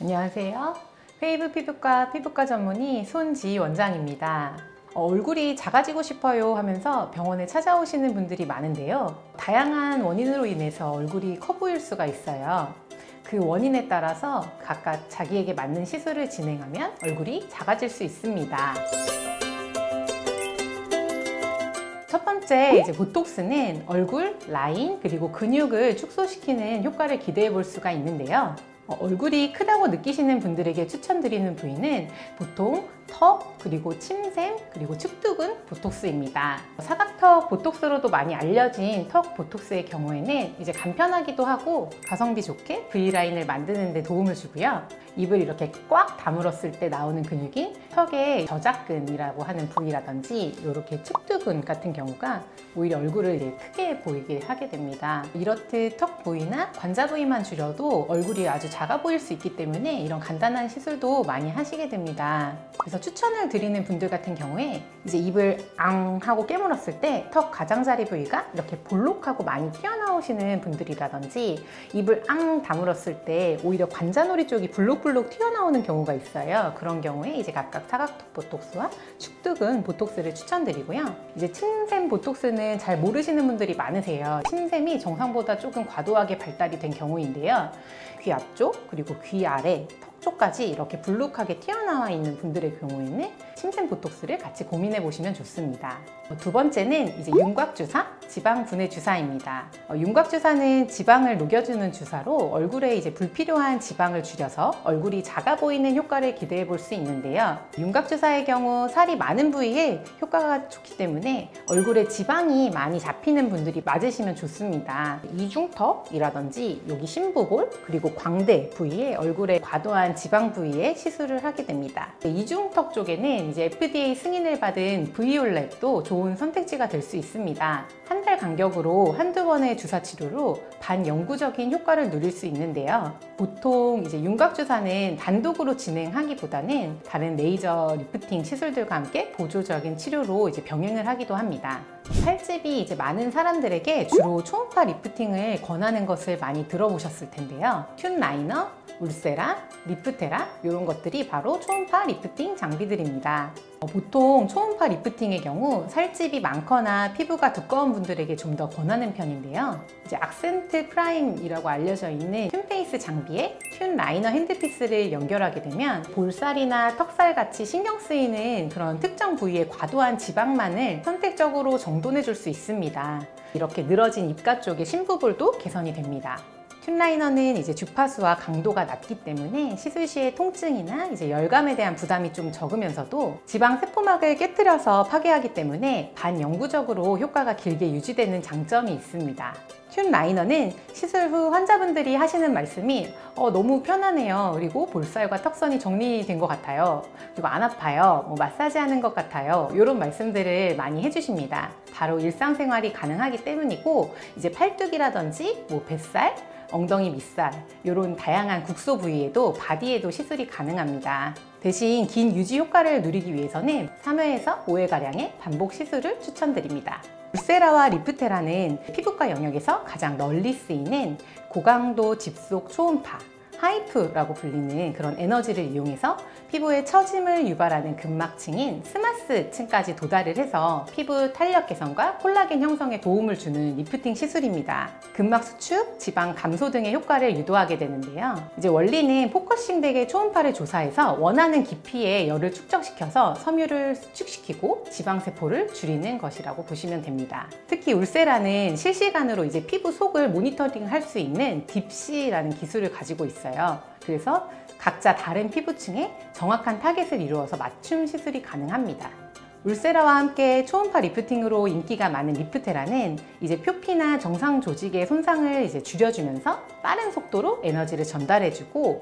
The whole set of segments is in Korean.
안녕하세요. 페이브 피부과 피부과 전문의 손지희 원장입니다. 얼굴이 작아지고 싶어요 하면서 병원에 찾아오시는 분들이 많은데요. 다양한 원인으로 인해서 얼굴이 커 보일 수가 있어요. 그 원인에 따라서 각각 자기에게 맞는 시술을 진행하면 얼굴이 작아질 수 있습니다. 첫 번째, 보톡스는 얼굴, 라인, 그리고 근육을 축소시키는 효과를 기대해 볼 수가 있는데요. 얼굴이 크다고 느끼시는 분들에게 추천드리는 부위는 보통 턱, 그리고 침샘, 그리고 측두근 보톡스입니다. 사각턱 보톡스로도 많이 알려진 턱 보톡스의 경우에는 간편하기도 하고 가성비 좋게 V라인을 만드는 데 도움을 주고요. 입을 이렇게 꽉 다물었을 때 나오는 근육이 턱의 저작근이라고 하는 부위라든지 이렇게 측두근 같은 경우가 오히려 얼굴을 크게 보이게 하게 됩니다. 이렇듯 턱 부위나 관자 부위만 줄여도 얼굴이 아주 작아 보일 수 있기 때문에 이런 간단한 시술도 많이 하시게 됩니다. 그래서 추천을 드리는 분들 같은 경우에 입을 앙 하고 깨물었을 때 턱 가장자리 부위가 이렇게 볼록하고 많이 튀어나오시는 분들이라든지 입을 앙 다물었을 때 오히려 관자놀이 쪽이 블록블록 튀어나오는 경우가 있어요. 그런 경우에 각각 사각턱 보톡스와 축두근 보톡스를 추천드리고요. 침샘 보톡스는 잘 모르시는 분들이 많으세요. 침샘이 정상보다 조금 과도하게 발달이 된 경우인데요. 귀 앞쪽 그리고 귀 아래 턱 쪽까지 이렇게 불룩하게 튀어나와 있는 분들의 경우에는 침샘 보톡스를 같이 고민해 보시면 좋습니다. 두 번째는 윤곽주사, 지방 분해 주사입니다. 윤곽주사는 지방을 녹여주는 주사로 얼굴에 불필요한 지방을 줄여서 얼굴이 작아 보이는 효과를 기대해 볼 수 있는데요. 윤곽주사의 경우 살이 많은 부위에 효과가 좋기 때문에 얼굴에 지방이 많이 잡히는 분들이 맞으시면 좋습니다. 이중턱이라든지 여기 심부골 그리고 광대 부위에 얼굴에 과도한 지방 부위에 시술을 하게 됩니다. 이중턱 쪽에는 FDA 승인을 받은 V올랩도 좋은 선택지가 될 수 있습니다. 한 달 간격으로 한두 번의 주사 치료로 반영구적인 효과를 누릴 수 있는데요. 보통 윤곽주사는 단독으로 진행하기보다는 다른 레이저 리프팅 시술들과 함께 보조적인 치료로 병행을 하기도 합니다. 살집이 많은 사람들에게 주로 초음파 리프팅을 권하는 것을 많이 들어보셨을 텐데요. 튠 라이너, 울세라, 리프테라 이런 것들이 바로 초음파 리프팅 장비들입니다. 보통 초음파 리프팅의 경우 살집이 많거나 피부가 두꺼운 분들에게 좀 더 권하는 편인데요. 악센트 프라임이라고 알려져 있는 튠페이스 장비에 튠 라이너 핸드피스를 연결하게 되면 볼살이나 턱살 같이 신경 쓰이는 그런 특정 부위의 과도한 지방만을 선택적으로 정돈해 줄 수 있습니다. 이렇게 늘어진 입가 쪽의 심부볼도 개선이 됩니다. 튠 라이너는 주파수와 강도가 낮기 때문에 시술 시의 통증이나 열감에 대한 부담이 좀 적으면서도 지방 세포막을 깨뜨려서 파괴하기 때문에 반영구적으로 효과가 길게 유지되는 장점이 있습니다. 튠 라이너는 시술 후 환자분들이 하시는 말씀이 너무 편하네요. 그리고 볼살과 턱선이 정리된 것 같아요. 그리고 안 아파요. 마사지 하는 것 같아요. 이런 말씀들을 많이 해주십니다. 바로 일상생활이 가능하기 때문이고 팔뚝이라든지 뱃살, 엉덩이 밑살 이런 다양한 국소 부위에도 바디에도 시술이 가능합니다. 대신 긴 유지 효과를 누리기 위해서는 3회에서 5회가량의 반복 시술을 추천드립니다. 울세라와 리프테라는 피부과 영역에서 가장 널리 쓰이는 고강도 집속 초음파 하이프라고 불리는 그런 에너지를 이용해서 피부에 처짐을 유발하는 근막층인 스마스층까지 도달을 해서 피부 탄력 개선과 콜라겐 형성에 도움을 주는 리프팅 시술입니다. 근막 수축, 지방 감소 등의 효과를 유도하게 되는데요. 원리는 포커싱 덱의 초음파를 조사해서 원하는 깊이의 열을 축적시켜서 섬유를 수축시키고 지방세포를 줄이는 것이라고 보시면 됩니다. 특히 울세라는 실시간으로 피부 속을 모니터링 할 수 있는 딥시라는 기술을 가지고 있어요. 그래서 각자 다른 피부층에 정확한 타겟을 이루어서 맞춤 시술이 가능합니다. 울세라와 함께 초음파 리프팅으로 인기가 많은 리프테라는 표피나 정상 조직의 손상을 줄여주면서 빠른 속도로 에너지를 전달해주고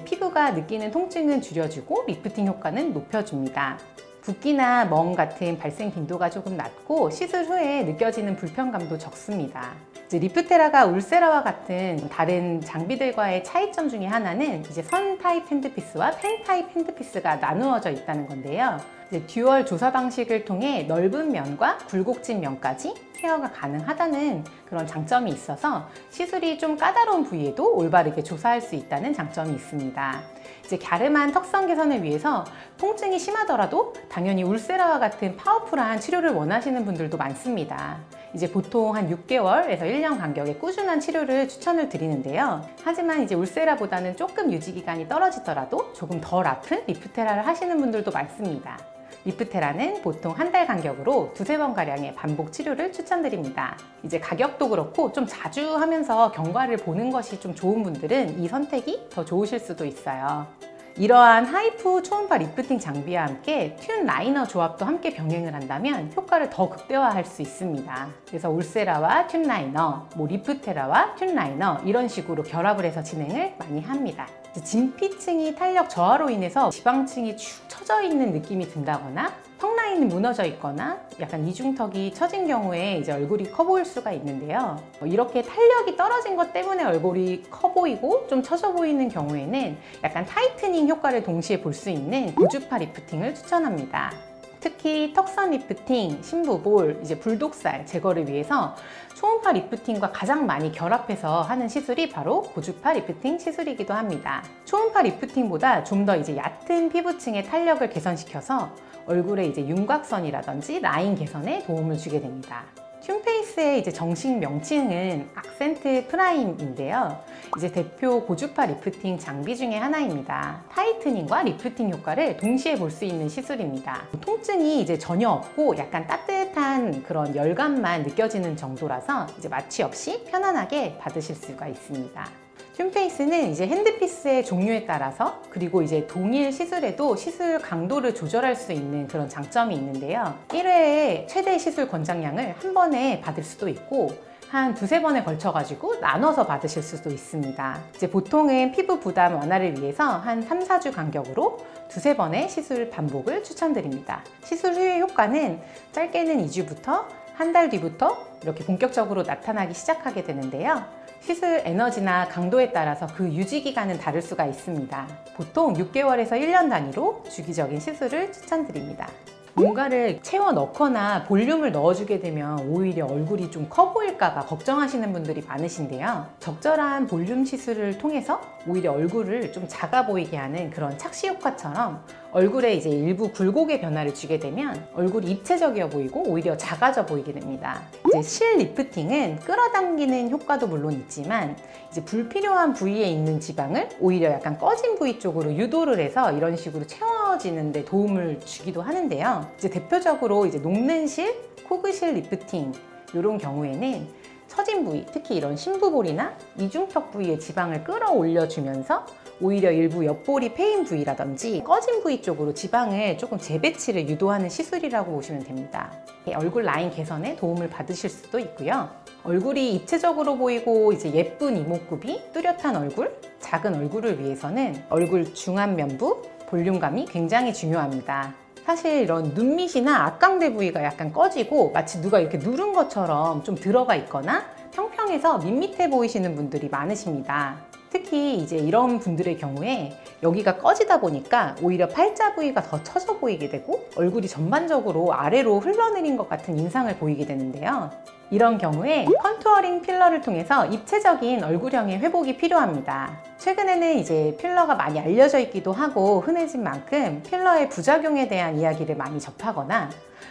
피부가 느끼는 통증은 줄여주고 리프팅 효과는 높여줍니다. 붓기나 멍 같은 발생 빈도가 조금 낮고 시술 후에 느껴지는 불편감도 적습니다. 리프테라가 울세라와 같은 다른 장비들과의 차이점 중에 하나는 선 타입 핸드피스와 펜 타입 핸드피스가 나누어져 있다는 건데요. 이제 듀얼 조사 방식을 통해 넓은 면과 굴곡진 면까지 케어가 가능하다는 그런 장점이 있어서 시술이 좀 까다로운 부위에도 올바르게 조사할 수 있다는 장점이 있습니다. 이제 갸름한 턱선 개선을 위해서 통증이 심하더라도 당연히 울세라와 같은 파워풀한 치료를 원하시는 분들도 많습니다. 이제 보통 한 6개월에서 1년 간격의 꾸준한 치료를 추천을 드리는데요. 하지만 이제 울세라보다는 조금 유지 기간이 떨어지더라도 조금 덜 아픈 리프테라를 하시는 분들도 많습니다. 리프테라는 보통 한 달 간격으로 두세 번 가량의 반복 치료를 추천드립니다. 이제 가격도 그렇고 좀 자주 하면서 경과를 보는 것이 좀 좋은 분들은 이 선택이 더 좋으실 수도 있어요. 이러한 하이프 초음파 리프팅 장비와 함께 튠 라이너 조합도 함께 병행을 한다면 효과를 더 극대화할 수 있습니다. 그래서 울세라와 튠 라이너, 리프테라와 튠 라이너 이런 식으로 결합을 해서 진행을 많이 합니다. 진피층이 탄력 저하로 인해서 지방층이 축 처져 있는 느낌이 든다거나 턱 라인이 무너져 있거나 약간 이중턱이 처진 경우에 이제 얼굴이 커 보일 수가 있는데요. 이렇게 탄력이 떨어진 것 때문에 얼굴이 커 보이고 좀 처져 보이는 경우에는 약간 타이트닝 효과를 동시에 볼 수 있는 고주파 리프팅을 추천합니다. 특히 턱선 리프팅, 심부볼, 이제 불독살 제거를 위해서 초음파 리프팅과 가장 많이 결합해서 하는 시술이 바로 고주파 리프팅 시술이기도 합니다. 초음파 리프팅보다 좀 더 이제 얕은 피부층의 탄력을 개선시켜서 얼굴의 이제 윤곽선이라든지 라인 개선에 도움을 주게 됩니다. 튠페이스의 이제 정식 명칭은 악센트 프라임인데요. 이제 대표 고주파 리프팅 장비 중에 하나입니다. 타이트닝과 리프팅 효과를 동시에 볼 수 있는 시술입니다. 통증이 이제 전혀 없고 약간 따뜻한 그런 열감만 느껴지는 정도라서 이제 마취 없이 편안하게 받으실 수가 있습니다. 튠페이스는 이제 핸드피스의 종류에 따라서 그리고 이제 동일 시술에도 시술 강도를 조절할 수 있는 그런 장점이 있는데요. 1회에 최대 시술 권장량을 한 번에 받을 수도 있고 한 두세 번에 걸쳐 가지고 나눠서 받으실 수도 있습니다. 이제 보통은 피부 부담 완화를 위해서 한 3, 4주 간격으로 두세 번의 시술 반복을 추천드립니다. 시술 후의 효과는 짧게는 2주부터 한 달 뒤부터 이렇게 본격적으로 나타나기 시작하게 되는데요. 시술 에너지나 강도에 따라서 그 유지 기간은 다를 수가 있습니다. 보통 6개월에서 1년 단위로 주기적인 시술을 추천드립니다. 뭔가를 채워 넣거나 볼륨을 넣어주게 되면 오히려 얼굴이 좀 커 보일까 봐 걱정하시는 분들이 많으신데요. 적절한 볼륨 시술을 통해서 오히려 얼굴을 좀 작아 보이게 하는 그런 착시 효과처럼 얼굴에 이제 일부 굴곡의 변화를 주게 되면 얼굴이 입체적이어 보이고 오히려 작아져 보이게 됩니다. 이제 실 리프팅은 끌어당기는 효과도 물론 있지만 이제 불필요한 부위에 있는 지방을 오히려 약간 꺼진 부위 쪽으로 유도를 해서 이런 식으로 채워지는 데 도움을 주기도 하는데요. 이제 대표적으로 이제 녹는 실, 코그실 리프팅 이런 경우에는 처진 부위, 특히 이런 심부볼이나 이중턱 부위의 지방을 끌어올려 주면서 오히려 일부 옆볼이 패인 부위라든지 꺼진 부위 쪽으로 지방을 조금 재배치를 유도하는 시술이라고 보시면 됩니다. 얼굴 라인 개선에 도움을 받으실 수도 있고요. 얼굴이 입체적으로 보이고 이제 예쁜 이목구비, 뚜렷한 얼굴, 작은 얼굴을 위해서는 얼굴 중안면부, 볼륨감이 굉장히 중요합니다. 사실 이런 눈밑이나 앞광대 부위가 약간 꺼지고 마치 누가 이렇게 누른 것처럼 좀 들어가 있거나 평평해서 밋밋해 보이시는 분들이 많으십니다. 특히 이제 이런 분들의 경우에 여기가 꺼지다 보니까 오히려 팔자 부위가 더 처져 보이게 되고 얼굴이 전반적으로 아래로 흘러내린 것 같은 인상을 보이게 되는데요. 이런 경우에 컨투어링 필러를 통해서 입체적인 얼굴형의 회복이 필요합니다. 최근에는 이제 필러가 많이 알려져 있기도 하고 흔해진 만큼 필러의 부작용에 대한 이야기를 많이 접하거나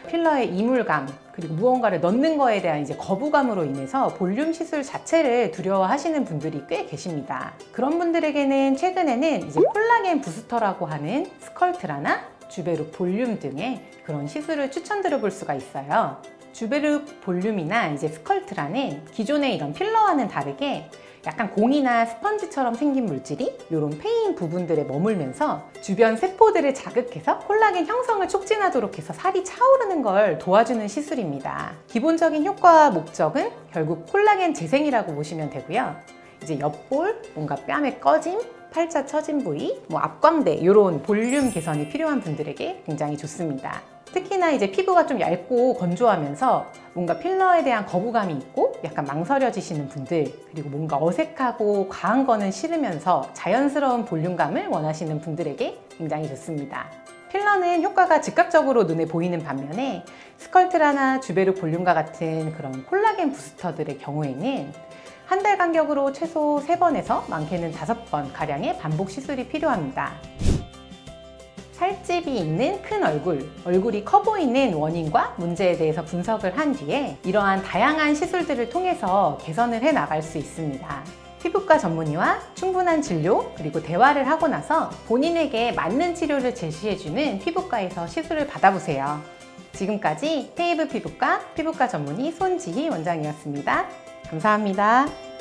필러의 이물감 그리고 무언가를 넣는 거에 대한 이제 거부감으로 인해서 볼륨 시술 자체를 두려워하시는 분들이 꽤 계십니다. 그런 분들에게는 최근에는 이제 콜라겐 부스터라고 하는 스컬트라나 주베룩 볼륨 등의 그런 시술을 추천드려 볼 수가 있어요. 주베룩 볼륨이나 이제 스컬트라는 기존의 이런 필러와는 다르게 약간 공이나 스펀지처럼 생긴 물질이 이런 패인 부분들에 머물면서 주변 세포들을 자극해서 콜라겐 형성을 촉진하도록 해서 살이 차오르는 걸 도와주는 시술입니다. 기본적인 효과와 목적은 결국 콜라겐 재생이라고 보시면 되고요. 이제 옆볼, 뭔가 뺨의 꺼짐, 팔자 처진 부위, 앞광대 이런 볼륨 개선이 필요한 분들에게 굉장히 좋습니다. 특히나 이제 피부가 좀 얇고 건조하면서 뭔가 필러에 대한 거부감이 있고 약간 망설여지시는 분들, 그리고 뭔가 어색하고 과한 거는 싫으면서 자연스러운 볼륨감을 원하시는 분들에게 굉장히 좋습니다. 필러는 효과가 즉각적으로 눈에 보이는 반면에 스컬트라나 주베르 볼륨과 같은 그런 콜라겐 부스터들의 경우에는 한 달 간격으로 최소 3번에서 많게는 5번 가량의 반복 시술이 필요합니다. 살집이 있는 큰 얼굴이 커 보이는 원인과 문제에 대해서 분석을 한 뒤에 이러한 다양한 시술들을 통해서 개선을 해 나갈 수 있습니다. 피부과 전문의와 충분한 진료 그리고 대화를 하고 나서 본인에게 맞는 치료를 제시해주는 피부과에서 시술을 받아보세요. 지금까지 페이브 피부과 전문의 손지희 원장이었습니다. 감사합니다.